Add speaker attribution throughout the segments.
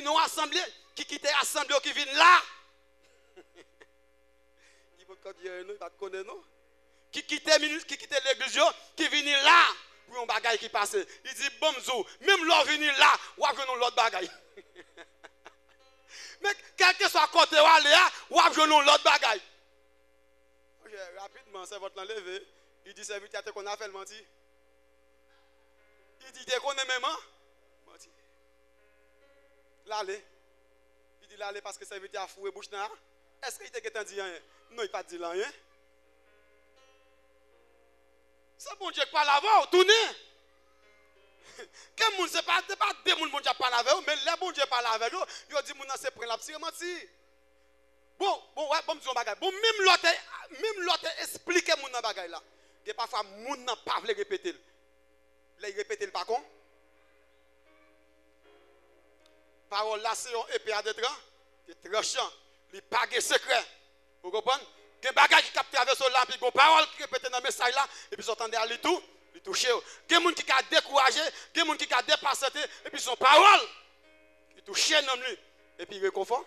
Speaker 1: nous assemblée, qui quitte l'assemblée, qui vient là. Il faut qu'on dise, nous, pas connaître, non? Qui quitte l'église, qui vient là, pour un bagage qui passe. Il dit, bon, même l'on vient là, ou à l'autre bagage. Mais quel que soit côté ou aller, ou à l'autre bagage. Rapidement, c'est votre enlevé. Il dit, c'est vite qu'on a fait le menti. Il dit, dès qu'on est même, menti. L'aller. Il dit, l'aller parce que c'est vite à fouer bouche. Est-ce qu'il t'a dit rien? Non, il n'a pas dit rien. C'est bon Dieu qui parle avant, tournez. Quel monde, c'est pas deux monde bon Dieu parle avec vous, mais les bon Dieu parle avec vous, il dit, mon c'est prendre la psy, menti. Bon, ouais, bon, disons bagay. Bon, même l'autre explique mon bagay là. Que parfois, mon n'a pas voulu répéter. Là, il répète le par contre. Parole là, c'est un épée à deux tranchants. C'est tranchant. Il n'y a pas de secret. Vous comprenez? Il y a des bagages qui captent avec son lampe, il y a des paroles qui répètent dans le message là, et puis ils entendent à lui tout, ils touchent. Il y a des gens qui ont découragé, il y a des gens qui ont dépassé, et puis son parole, qui touchent dans lui, et puis il réconfort.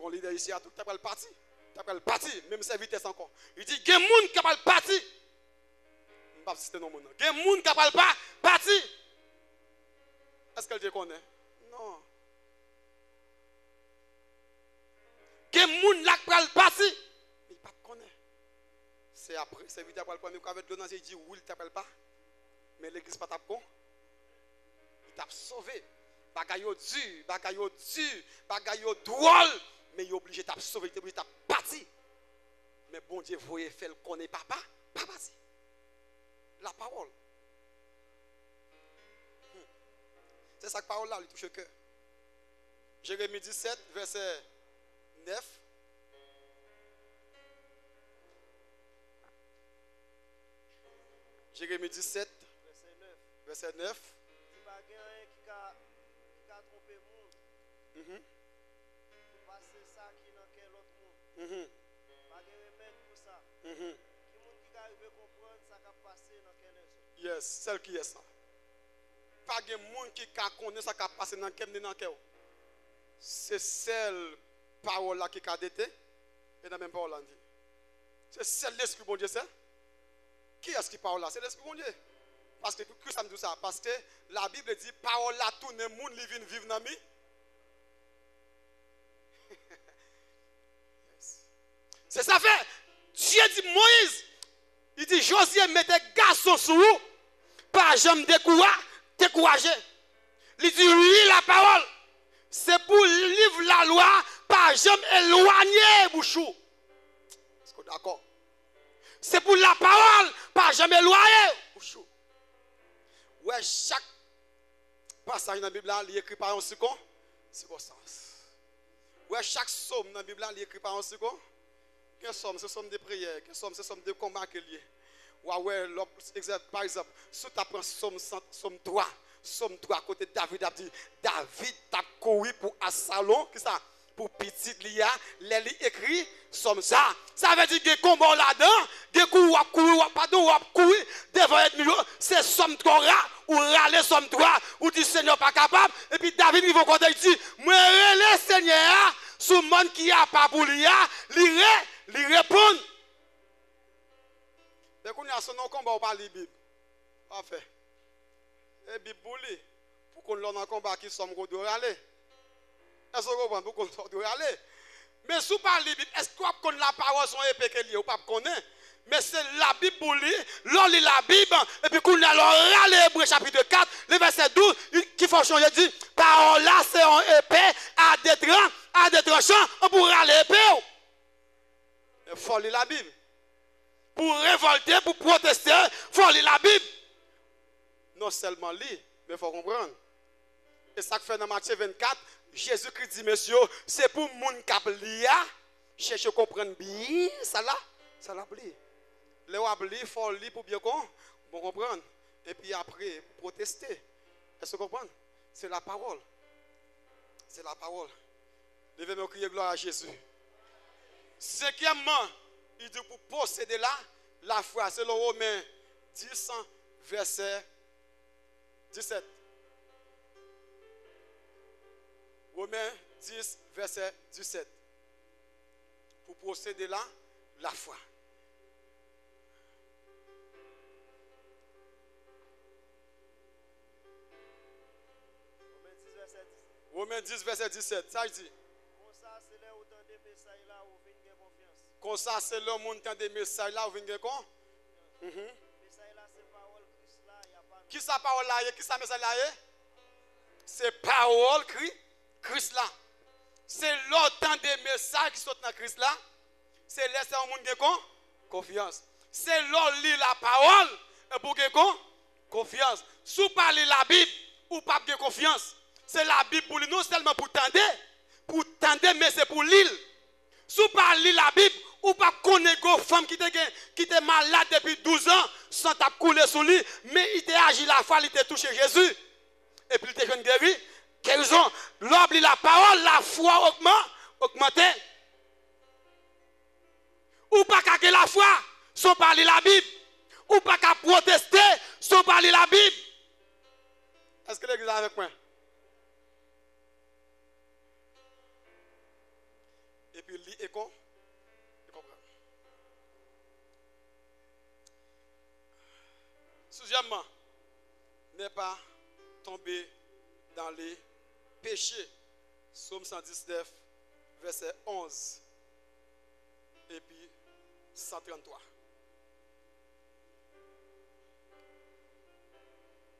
Speaker 1: On leader ici à tout, tu as le parti. Tu as le parti, même sa vitesse encore. Il dit, il y a des gens qui ont le parti. Je ne vais pas citer non. Il y a des gens qui ont le parti. Est-ce qu'elle te connaît? Non. Il y a des gens qui ont le parti. Mais il ne connaît pas. C'est après, c'est vite après le premier coup avec le il dit, oui, il ne t'appelle pas. Mais l'église pas tape con. Il t'a sauvé. Bagayo dur, bagayo drôle. Mais il est obligé de sauver, il est obligé de partir. Mais bon Dieu, vous voyez, fait le connaît papa, pas parti. La parole. C'est ça que parole là, lui touche le cœur. Jérémie 17, verset 9. Jérémie 17, verset 9.
Speaker 2: Si pas quelqu'un qui a trompé le monde, passer ça qui n'a qu'un autre monde. Pas de remède pour ça. Qui monde qui arrive à comprendre ça qui a passé dans quel autre.
Speaker 1: Yes, celle qui est ça. Pas de monde qui connaît ça qui a passé dans quel autre. C'est celle parole là qui a dété et dans la même parole là dit. C'est celle l'esprit bon Dieu c'est. Qui est-ce qui parle là? C'est l'esprit bon Dieu. Parce que ça me dit ça parce que la Bible dit parole là tout le monde qui vient vivre dans mi. C'est ça fait. Dieu dit Moïse, il dit Josué mettez garçon sur vous, pas jamais décourager. Il dit oui la parole. C'est pour livre la loi, pas jamais éloigner bouchou. Est-ce que d'accord? C'est pour la parole, pas jamais éloigner bouchou. Ouais, chaque passage dans la Bible, il est écrit par un circonstance. Ouais, chaque somme dans la Bible, il est écrit par un circonstance. Quel somme, c'est somme de prière, quel somme, c'est somme de combat qu'il y a. Ouais, par exemple, si tu apprends somme 3, somme 3, côté David a dit, David a couru pour Absalom, qui ça? Pour petit Lia, les écrit somme ça. Ça veut dire que combat là-dedans, des coups ou courir, devant être milieu, c'est somme 3, ou râler somme 3, ou dit Seigneur pas capable, et puis David il va côté il dit, moi relais Seigneur, sous le monde qui a pas pour lui répond. Mais quand il y a son combat, on parle de la Bible. Parfait. La Bible pour qu'on l'ait en combat qui sommes qu'on doit aller. Est-ce que vous comprenez pour qu'on doit aller? Mais si vous parlez de la Bible, est-ce que vous connaissez la parole son épée qu'elle est ou pas connaître? Mais c'est la Bible pour lui, l'on lit la Bible, et puis qu'on a râlé Hébreux chapitre 4, le verset 12, qui faut changer, dit, parole là c'est un épée à des tranchants, on pourra râler épée. Il faut lire la Bible. Pour révolter, pour protester, il faut lire la Bible. Non seulement lire, mais il faut comprendre. Et ça fait dans Matthieu 24, Jésus-Christ dit, monsieur, c'est pour les gens qui lire, chercher à comprendre bien, ça l'a pris. Les gens qui il faut lire pour bien comprendre. Et puis après, protester. Est-ce que vous comprenez? C'est la parole. C'est la parole. Levez-moi crier gloire à Jésus. Cinquièmement, il dit pour posséder la foi, c'est le Romain 10, verset 17. Romains 10, verset 17. Pour procéder là, la foi. Romains 10, verset 17. Ça dit. Comme ça, c'est le monde qui a des messages là, vous venez quoi? Qui sa parole là? Qui sa message là? C'est parole Christ là. C'est l'autant des messages qui sont dans Christ là. C'est laisser au monde qui a confiance. C'est l'autre lit la parole et pour que confiance. Si vous parlez la Bible, ou pas de confiance. C'est la Bible pour lui, non seulement pour tendre, mais c'est pour l'île. Si vous parlez la Bible, ou pas connaître une femme qui était malade depuis 12 ans, sans taper couler sur lui, mais il était agi la foi, il était touché Jésus. Et puis il était guéri. Guérison. L'oubli la parole, la foi augmentait. Ou pas qu'à la foi, sans parler la Bible. Ou pas qu'à protester, sans parler la Bible. Est-ce que l'église est avec moi? Et puis lit et comprend. Deuxièmement, n'est pas tombé dans les péchés. Psaume 119, verset 11. Et puis 133.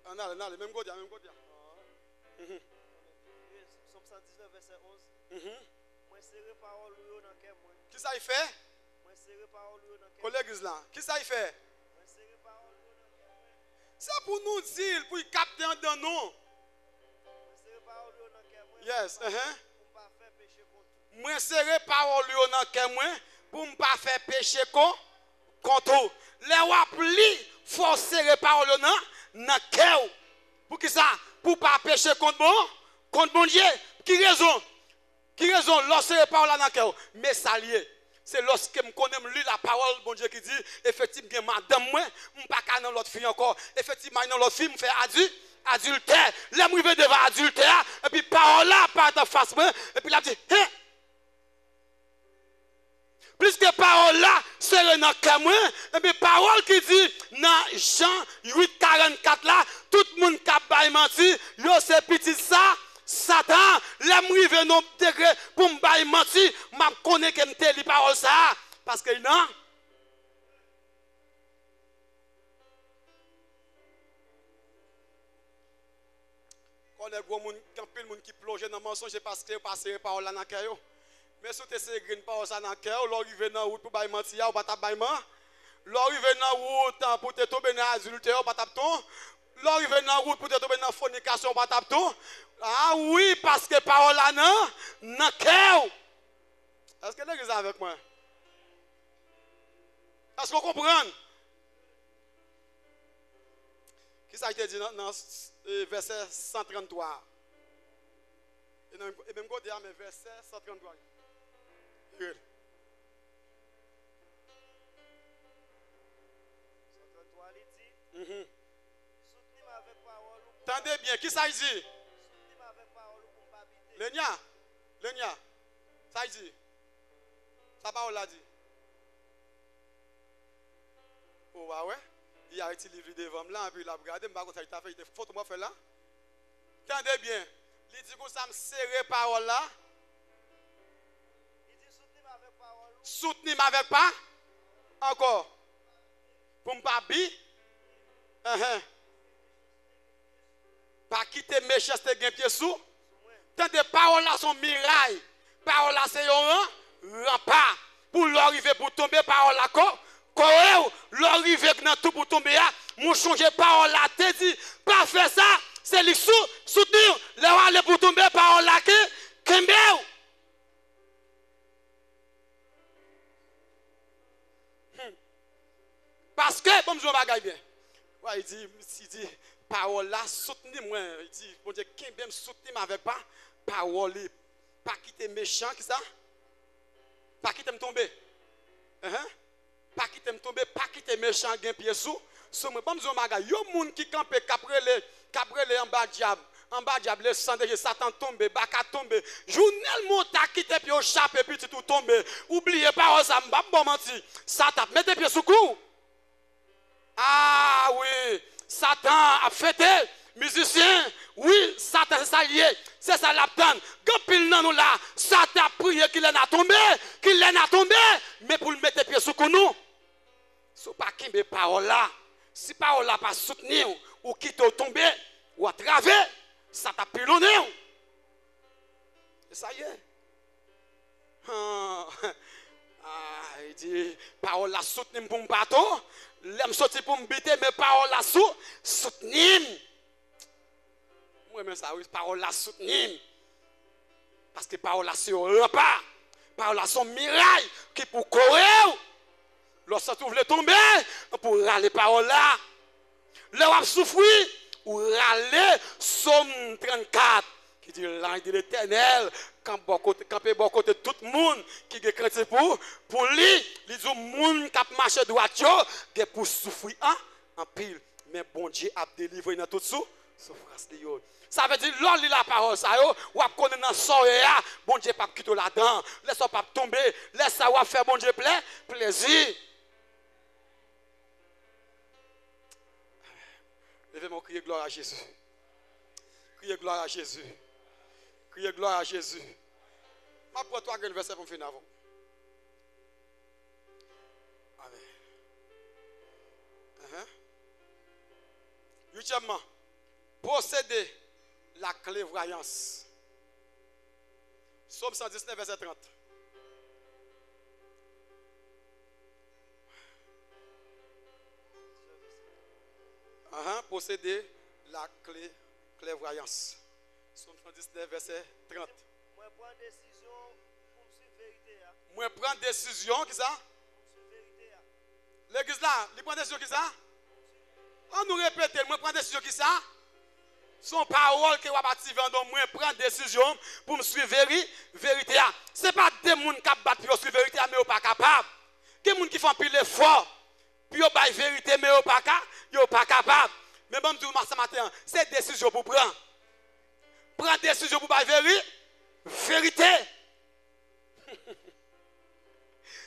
Speaker 1: On a le même côté, même côté.
Speaker 2: Psaume 119, verset 11. Moi, serré parole dans quel moi.
Speaker 1: Qui ça il fait?
Speaker 2: Moi, serré parole dans quel.
Speaker 1: Collègues là, qui ça il fait?
Speaker 2: Moi, serré parole dans quel.
Speaker 1: C'est pour nous dire, pour capter dans nous.
Speaker 2: Moi, serré parole dans quel moi.
Speaker 1: Yes,
Speaker 2: Pour pas faire péché contre.
Speaker 1: Moi, serré parole dans quel moi, pour ne pas faire péché contre. Les wapli, faut serrer parole dans cœur. Pour qui ça? Pour pas pécher contre bon Dieu. Qui raison? Qui raison? Lorsque parole dans cœur. Mais ça lié. C'est lorsque je connais la parole, bon Dieu qui dit, effectivement, madame, moi, je ne peux pas dans l'autre fille encore. Effectivement, dans l'autre fille, je fais adultère. Là, je vais devant adultère, et puis parole là, part en face, et puis là, je dis, hein? Plus que parole là, c'est dans le cœur, et puis parole qui dit, dans Jean 8, 44 là, tout le monde qui a menti, yo c'est petit ça. Satan, l'amour veut nous degré pour me mentir, je connais que je lis parole ça. Parce que non. Quand les gros gens qui plongent dans le mensonge, parce que passer les paroles dans le cœur. Mais si tu as une parole dans le cœur, l'arrivé dans la route pour me mentir, ou pas t'abailler. L'arrivé dans la route pour te tomber dans l'adultère, ou pas t'abailler. L'arrivé dans la route pour te tomber dans la fornication, ou pas t'abailler. Ah oui, parce que parole là, non, non, cœur. Est-ce que l'église est avec moi? Est-ce qu'on comprend? Qui ça a été dit dans verset 133? Et même côté, mais verset 133.
Speaker 2: 133, il dit. Soutenez-moi avec parole.
Speaker 1: Tendez bien, qui ça dit? Lenya, ça dit. Sa parole l'a dit. Oh, bah ouais. Il a été livré devant là, et puis il a regardé, je ne sais pas si il a fait, il faut que faire là. Tendez bien. Il dit que ça me serre parole là.
Speaker 2: Il dit soutenez-moi avec parole.
Speaker 1: Soutenez-moi avec pas. Encore. Pour ne pas bi. Pas quitter méchanceté gain pied sous. Tant de paroles là sont mirailles. Paroles là c'est un rempart. Pour l'arriver pour tomber, parole là quoi? L'arriver dans tout pour tomber là. Mon changer parole là te dit pas faire ça. C'est lui soutenir. Les aller pour tomber parole là que parce que bon je bagaille bien. Ouais, il dit parole là soutenez-moi. Il dit bon Dieu qui bien soutenir avec pas parole pas quitter méchant qui ça? Pas quitter me tomber. Pas quitter me tomber, pas quitter méchant gain pied sous. Somme bon zo maga yo moun qui camper caprele en bas diable le sang de Satan tombe, baka tombe. Journal monta quitte puis au chape petit tout tombe. Oubliez pas ça m'pa bon menti. Satan mettez pied sous cou. Ah oui, Satan a fêté musicien. Oui, Satan c'est ça lié. C'est ça l'attend. Quand pile nan nous là, Satan a prié qu'il en a tombé, mais pour le mettre pied sous cou nous. So pas kimbe parole là. Si parole là pas soutenir ou quitte tomber ou attraver, ça t'a pilonné. Et ça y est. Il dit, parole la soutenir pour me bateau. L'aime sorti pour me biter, mais parole la soutenir. Moi, même ça, oui, parole la soutenir. Parce que parole la sur le repas. Parole la son miraille qui pour courir. Lorsque tu veux tomber, pour râler parole là. Leur souffrir. Ou râler Somme 34 qui dit l'ange de l'Éternel quand bon côté tout le monde qui est chrétien pour lui il dit monde qui marche droit yo pour souffrir en pile mais bon Dieu a délivré dans tout souffrance de yo. Ça veut dire l'on lit la parole ça yo ou a connaître dans soirée bon Dieu pas quitter là-dedans laisse pas tomber laisse ça ou faire bon Dieu plaisir. Levez-moi, criez gloire à Jésus. Criez gloire à Jésus. Criez gloire à Jésus. Je vais prendre un verset pour finir avant. Amen. Huitièmement, posséder la clairvoyance. Psaume 119, verset 30. Posséder la clairvoyance. Psaume 119, verset 30.
Speaker 2: Moi, prends décision pour suivre vérité.
Speaker 1: Moi, prends décision, qui ça?
Speaker 2: Pour suivre vérité.
Speaker 1: L'église là, il prend décision, qui ça? On nous répète, moi, prends décision, qui ça? Son parole que vous avez donc moi, prends décision pour me suivre vérité. Ce n'est pas des gens qui battent pour suivre vérité, mais ils ne sont pas capables. Des gens qui font pile l'effort. Puis yo bay vérité mais yo pas capable. Mais bon tout ce matin, c'est décision pour prendre. Prends décision pour bay vérité.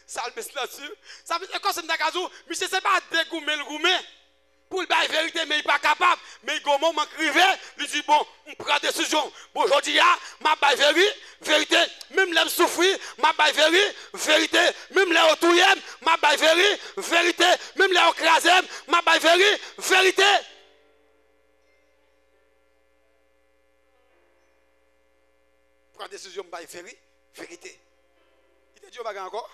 Speaker 1: Ça le met là-dessus. Ça veut dire que c'est n'akazou, monsieur c'est pas dégoumer le goumé. Pour le bay vérité mais il pas capable, mais il go moment crivé, lui dit bon, on prend décision. Bon aujourd'hui m'a bay vérité, même l'aime souffrir, m'a bay vérité, même les autoyem, m'a bay vérité, même les écrasem, m'a bay vérité. Prends décision m'a bay vérité. Il te dit pas encore.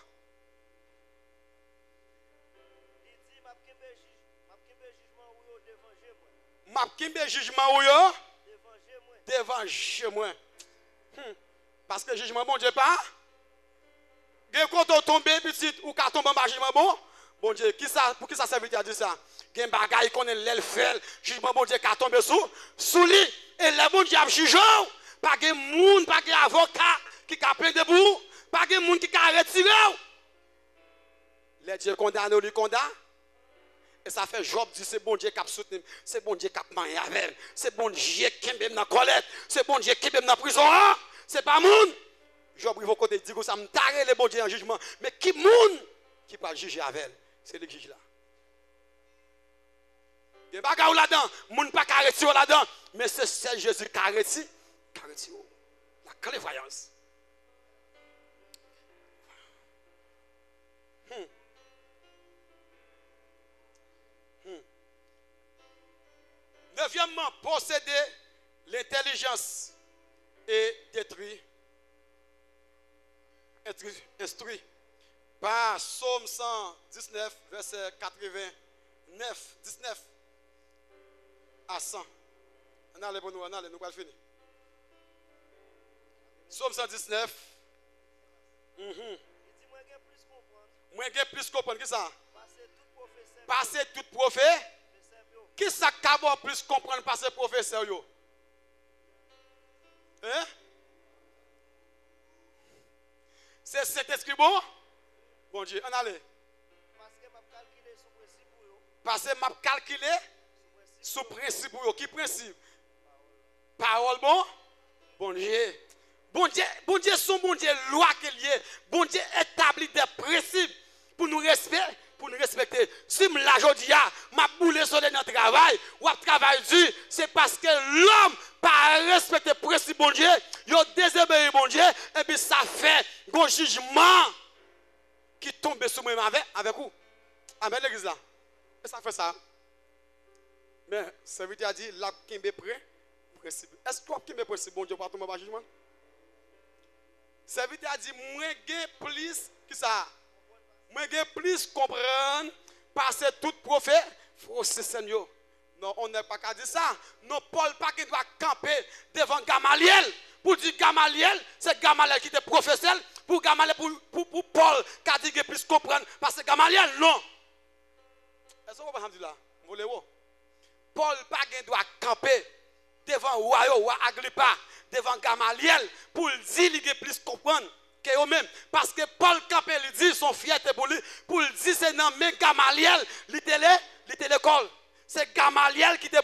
Speaker 1: M'a kimbe jugement ou yo devant chez moi. Parce que jugement bon Dieu pas. Gen quand on tombe petit ou ka tombe en jugement bon Dieu qui ça pour qui ça servit à dire ça. Gen bagay connaît l'el fait jugement bon Dieu ka tombe sous lui et le bon Dieu a jugé pas gen monde pas gen avocat qui ka plein debout pas gen monde qui ka retiré. Les Dieu condamne lui condamne. Et ça fait Job dit c'est bon Dieu qui a soutenu, c'est bon Dieu qui a marié avec, c'est bon Dieu qui est dans la colère, c'est bon Dieu qui est dans la prison. C'est pas moun. Job il faut côté dire que ça me taré les bon Dieu en jugement, mais qui moun qui pas juger avec, c'est le juge là. Il y a des bagages là-dedans, moun pas carré là-dedans, mais c'est Jésus qui a retiré la clairvoyance. Neuvièmement, posséder l'intelligence et instruit par Psaume 119, verset 89, 19 à 100. On allez pour nous, on allez, nous allons finir. Psaume 119. Moi, j'ai plus comprendre. Qui ça? Passer tout prophète. Qui ça qu'à plus comprendre par ces professeurs yo? Hein? C'est cet esprit bon? Bon Dieu, on allez.
Speaker 2: Parce que m'a calculé son principe
Speaker 1: Parce que m'a calculé sous principe. Qui principe? Parole bon? Bon Dieu. Bon Dieu, son bon Dieu, loi qu'il y a. Bon Dieu établit des principes pour nous respecter. Si je la jodi a, m'a boulé sur notre travail, ou à travail dur, c'est parce que l'homme pas respecté le principe bon Dieu, il a désobéi bon Dieu, et puis ça fait un jugement qui tombe sur moi avec vous. Amen l'église là. Et ça fait ça. Mais serviteur a dit, là, qui est prêt, principe. Est-ce que tu as principe bon Dieu pour tomber par jugement? Serviteur a dit, moi j'ai plus que ça. Moi j'ai plus comprendre parce que tout prophète, faut se Seigneur. Non, on n'est pas qu'à dire ça. Non, Paul pas qui doit camper devant Gamaliel. Pour dire Gamaliel, c'est Gamaliel qui était professeur. Pour Gamaliel, pour Paul, qui a dit qu'il puisse comprendre. Parce que Gamaliel, non. Est-ce que vous avez dit là? Voulez-vous? Paul pas qui doit camper devant roi Agrippa, devant Gamaliel, pour dire qu'il puisse comprendre que eux-mêmes. Parce que Paul campé, il dit son fierté pour lui, pour dire c'est non, mais Gamaliel, il était l'école. C'est Gamaliel qui était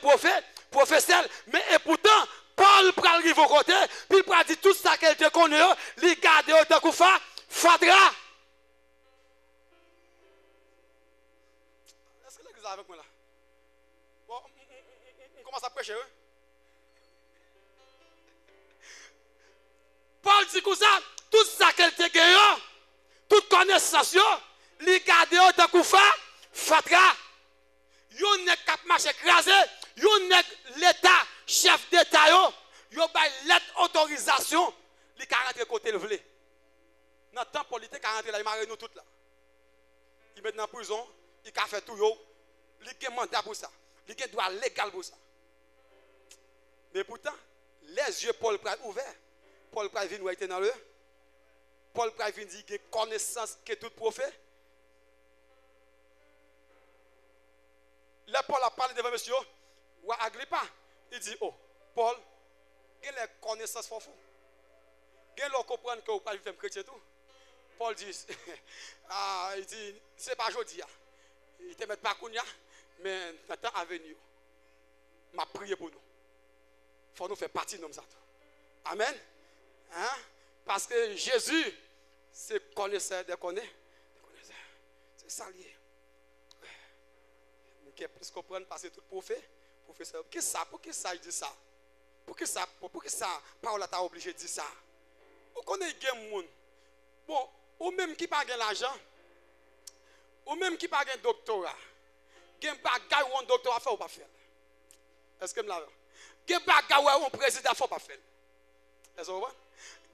Speaker 1: professeur. Mais et pourtant, Paul prend le au côté, puis il prend dire tout ça qu'elle te connaît, il garde autant qu'on fait, fadra. Est-ce que l'église est avec moi là? Bon, on commence à prêcher. Paul dit comme ça, tout ça qu'elle te gagne, toute connaissance, il garde autant qu'on fait, fadra. Yon nèg k'ap marche écrasé, yon nèg l'état, chef d'état yo bay lettre autorisation, li ka rentre côté le vle. Dans temps politique ka rentre là, il marre nous toutes là. Il met dans prison, il ka fait tout yo, li gen mandat pour ça. Li gen droit légal pour ça. Mais pourtant, les yeux Paul pral ouverts. Paul pral vinn ou était dans le Paul pral vinn dit que connaissance que tout prophète. Là, Paul a parlé devant monsieur, ou Agrippa. Il dit, oh, Paul, quelle est la connaissance pour vous? Quelle est comprendre que vous ne pouvez pas chrétien tout? Paul dit, il dit, c'est pas aujourd'hui. Il ne te met pas Kounia, mais dans le temps à venir, m'a prié pour nous. Il faut nous faire partie de nous. Amen. Hein? Parce que Jésus, c'est connaisseur des connaisseurs. C'est ça lié. Qui est plus comprendre parce que tout professeur. Pour qui ça il dit ça? Pour qui ça parole t'a obligé de dire ça? Vous connaissez des gens. Bon, ou même qui pas l'argent, ou même qui pas un doctorat, gen bagay ou un doctorat fait ou pas faire. Est-ce que me la gen bagay ou un président fait ou pas faire. Est-ce que vous voyez?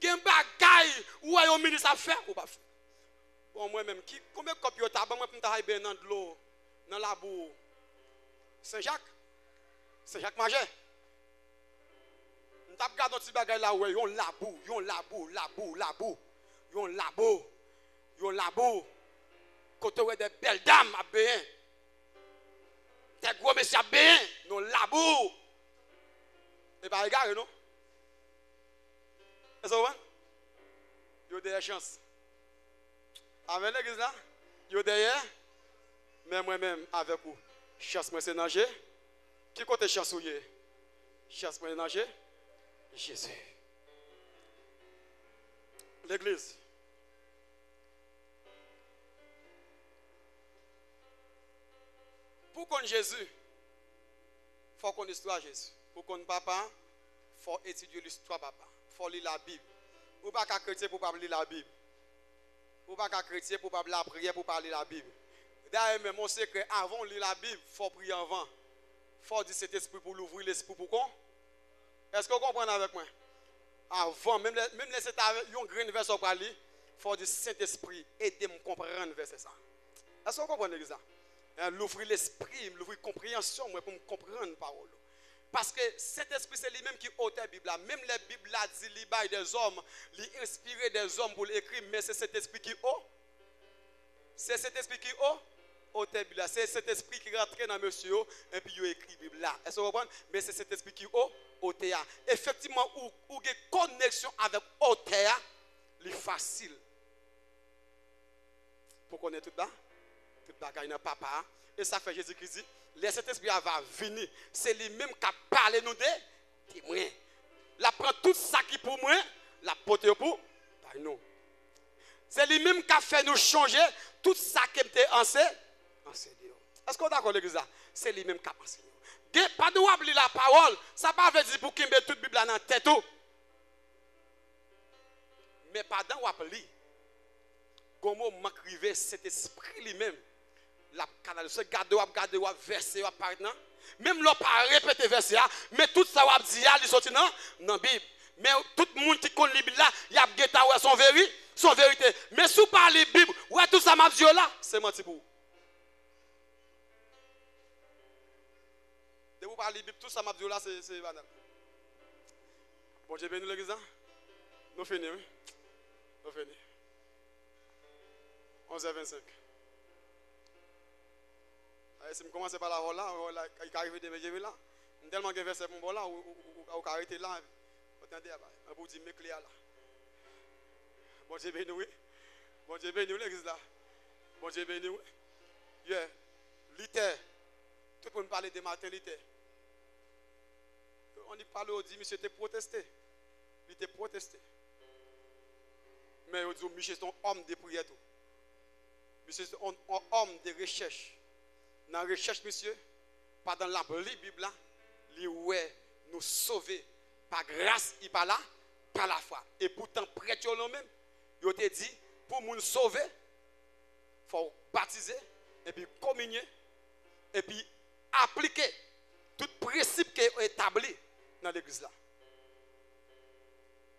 Speaker 1: Gen bagay ou un ministre fait ou pas faire. Bon moi même combien de copies t'as moi pour travailler bien dans de l'eau dans la boue. Saint-Jacques Major. On t'a regardé petit bagay là ouais, yon labo. Côté ouais des belles dames à bien. Des gros messieurs à bien, non labo. Et pas égaré non. Est-ce que vous voyez? Yo des chances. Avec l'église là, yo derrière, mais moi-même avec vous. Chasse moi c'est nager. Qui côté chasse ou yé? Chasse moi nager. Jésus. L'église. Pour connaître Jésus, il faut connaître l'histoire de Jésus. Pour connaître papa, il faut étudier l'histoire papa. Il faut lire la Bible. Ou pas qu'à chrétien pour pas lire la Bible. Ou pas qu'à chrétien pour pas la prière pour pas lire la Bible. D'ailleurs, même on sait qu'avant de lire la Bible, il faut prier avant. Il faut dire cet esprit pour l'ouvrir l'esprit pour quoi? Est-ce que vous comprenez avec moi? Avant, même les c'est un grand verset pour lire, il faut dire Saint-Esprit, aidez-moi à comprendre verset ça. Est-ce que vous comprenez ça? L'ouvrir l'esprit, l'ouvrir la compréhension pour me comprendre la parole. Parce que cet esprit, c'est lui-même qui ôte la Bible. Même la Bible a dit, il baille des hommes, il inspire des hommes pour l'écrire, mais c'est cet esprit qui ôte. C'est cet esprit qui ôte la Bible. C'est cet esprit qui rentre dans monsieur et puis il écrit la Bible là. Est-ce que vous comprenez? Mais c'est cet esprit qui ôte. Effectivement, où il y a une connexion avec ôte, c'est facile. Pour connaître tout ça, tout bagaille dans papa, Et ça fait Jésus-Christ dit, le Saint-Esprit va venir. C'est lui-même qui a parlé nous des témoins. La prend tout ça qui pour moi, la porte pour nous. C'est lui-même qui a fait nous changer tout ça qui était enseigné. Est-ce qu'on est d'accord avec ça? C'est lui-même qui a enseigné. Pas de oublier la parole, ça ne veut pas dire pour qu'il mette toute la Bible dans la tête. Mais pendant qu'on lire, comment m'écrivait cet esprit lui-même, la canal, ce garde verset maintenant, même l'on pas répéter verset, mais tout ça on dit il sorti dans la Bible. Mais tout le monde qui connaît la Bible là, il a guetta son vérité. Mais si vous parlez de la Bible, ouais tout ça m'a dit là, c'est menti pour vous. De vous parler de la Bible, tout ça m'a dit là, c'est banal. Bon Dieu béni l'église. Nous finissons, oui. Nous finissons. 11h25. Si je commence par la rôle là, il arrive de me là. Tellement que verset pour là, ou arrêter là. Attendez, on vous dit mes clés là. Bon Dieu béni, oui. Bon Dieu béni, l'église là. Bon Dieu béni, oui. Yeah. Litère. Tout le monde parle de matin, litère. On y parle, on dit, monsieur, t'es protesté. Il était protesté. Mais on dit, monsieur, c'est un homme de prière. Monsieur, c'est un homme de recherche. Dans la recherche, monsieur, pas dans la Bible, là, nous sauver par grâce, il pas là, par la foi. Et pourtant, prêtre eux-mêmes, ils ont dit, pour nous sauver, il faut baptiser, et puis communier, et puis appliquer tout principe qui est établi dans l'église là.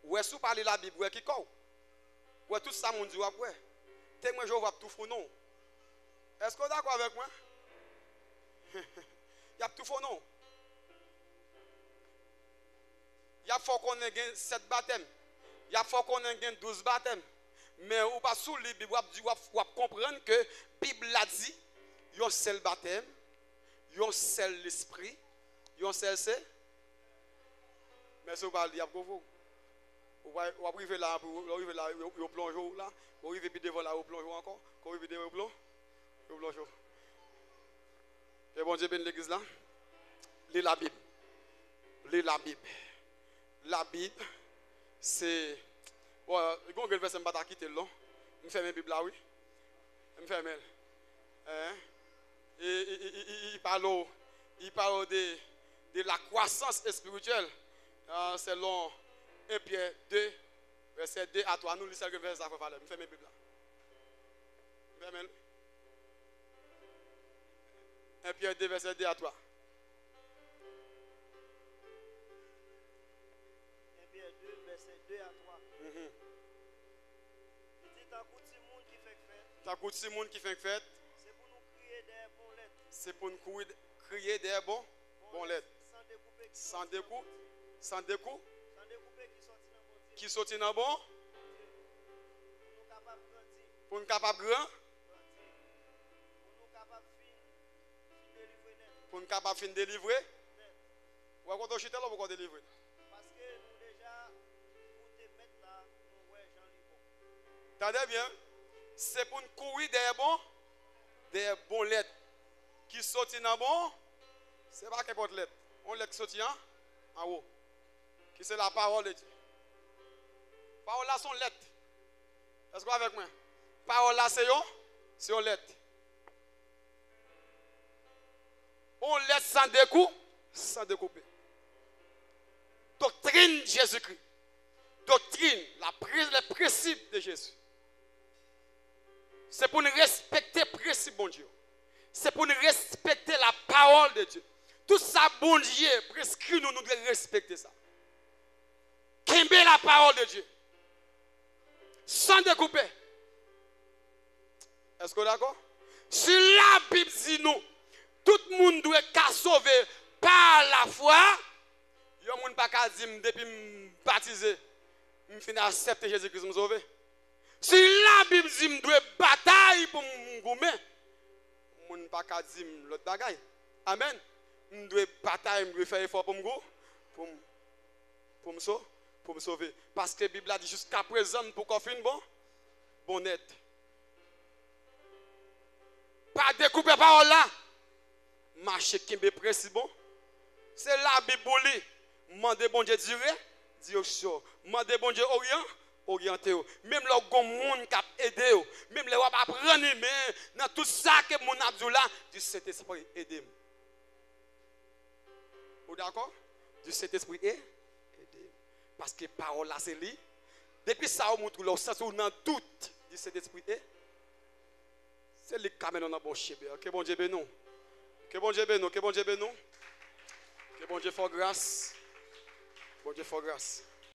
Speaker 1: Ou est-ce que vous parlez de la Bible, ou est-ce que ou est tout ça, mon Dieu, après, tellement je vois tout faux, non. Est-ce que vous êtes d'accord avec moi? Il y a tout faux, non. Il y a faut qu'on ait 7 baptêmes. Il y a faut qu'on ait 12 baptêmes. Mais ou pas sous la Bible, vous comprendre que la Bible a dit, il y a un seul baptême, il y a un seul esprit, il y a un seul c'est. Mais si vous parlez, il y a beaucoup. Vous arrivez là, vous arrivez là, vous plongez là, vous arrivez devant là, vous plongez encore, vous arrivez devant vous plongez. Et bon Dieu bénit l'église là. Lis la Bible. Lis la Bible. La Bible, c'est. Bon, il y a un verset qui m'a quitté là. Je fais ma Bible là, oui. Je fais ma. Il parle de la croissance spirituelle. Selon 1 Pierre 2, verset 2 à 3. Nous lisons le verset à faire. Je fais ma Bible là. Je fais ma. 1 Pierre 2, verset 2 à 3.
Speaker 2: 1 Pierre 2, verset 2 à 3. Il dit, t'as coup de monde qui fait fête.
Speaker 1: T'as coup de monde qui fait fête.
Speaker 2: C'est pour nous crier des bons lettres.
Speaker 1: C'est pour nous crier des bons lettres. Sans découp. Sans découp. Qui sortit dans bon. Pour nous capable grand. Pour nous capable fin délivrer. Ou à quoi tu là pour délivrer?
Speaker 2: Parce que nous déjà, pour te mettre là, nous ouais Jean Libon.
Speaker 1: T'entendez bien? C'est pour nous courir des bons lettres. Qui sortent dans bon, c'est pas qu'importe lettre. On lettre qui sortit en haut. Qui c'est la parole de Dieu. Parole là sont lettres. Est-ce que vous avec moi? Parole là c'est une lettre. On laisse sans découper. Doctrine de Jésus-Christ. Doctrine, le principe de Jésus. C'est pour nous respecter le principe bon Dieu. C'est pour nous respecter la parole de Dieu. Tout ça, bon Dieu, prescrit nous devons respecter ça. Qu'aimer la parole de Dieu. Sans découper. Est-ce que vous êtes d'accord? Si la Bible dit nous, tout le monde doit être sauvé par la foi, il y a des gens qui disent depuis me baptiser, je finis accepter Jésus-Christ me sauver. Si la Bible dit que je dois bataille pour me gommer, je ne peux pas dire l'autre bagaille. Amen. Je dois bataille, je dois faire effort pour me sauver. Parce que la Bible a dit jusqu'à présent, pour qu'on finisse bon net. Pas découper la parole là. marcher Kimbe principe bon. C'est la Bible pour lui. Mandez bon Dieu direction. Mandez bon Dieu orienté. Même le grand monde qui a aidé, même les gens qui apprendre mais dans tout ça que mon abdou là, du Saint-Esprit aide. Vous d'accord? Du Saint-Esprit aide. Parce que parole là c'est lui. Depuis ça on montre là ça sur dans tout du Saint-Esprit aide. C'est lui qui amène dans bon chemin. Que bon Dieu bénisse. Que bon Dieu bénisse, que bon Dieu bénisse. Que bon Dieu fasse grâce. Bon Dieu fasse grâce.